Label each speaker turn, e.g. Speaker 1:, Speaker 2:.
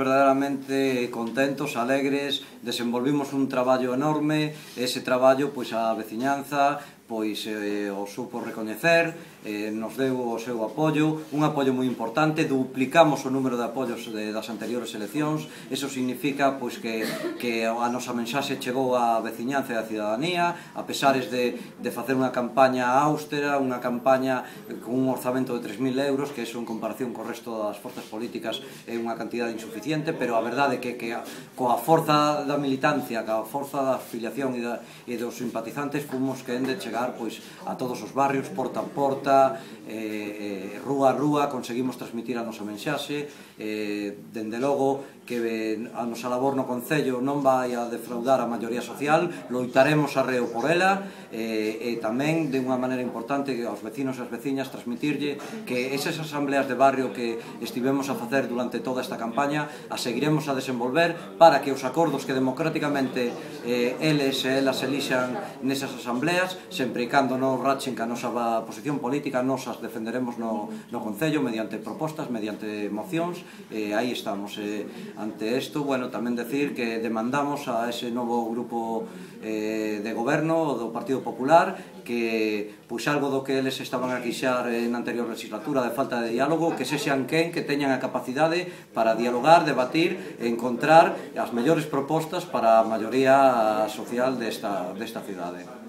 Speaker 1: verdadeiramente contentos, alegres, desenvolvimos un traballo enorme, ese traballo, pois a veciñanza, pois o supo recoñecer, nos deu o seu apoio, un apoio moi importante, duplicamos o número de apoios das anteriores eleccións, eso significa pois que a nosa mensaxe chegou á veciñanza e á cidadanía, a pesares de facer unha campaña austera, unha campaña con un orzamento de 3.000 euros, que eso en comparación co resto das forzas políticas é unha cantidade insuficiente, pero a verdade é que coa forza da militancia, coa forza da afiliación e dos simpatizantes, fomos querendo chegar pois a todos os barrios, porta a porta, rúa a rúa, conseguimos transmitir a nosa mensaxe, dende logo que a nosa labor no Concello non vai a defraudar a maioría social, loitaremos arreo por ela, e tamén de unha maneira importante aos vecinos e as veciñas transmitirlle que esas asambleas de barrio que estivemos a facer durante toda esta campaña as seguiremos a desenvolver para que os acordos que democráticamente eles e elas elixan nesas asambleas, sempre e cando non rachen que a nosa posición política, nos as defenderemos no Concello mediante propostas, mediante mocións, e aí estamos. Ante isto, bueno, tamén decir que demandamos a ese novo grupo de goberno do Partido Popular que, pois, algo do que eles estaban a quixar na anterior legislatura de falta de diálogo, que sexan quen que teñan a capacidade para dialogar, debatir e encontrar as mellores propostas para a maioría social desta cidade.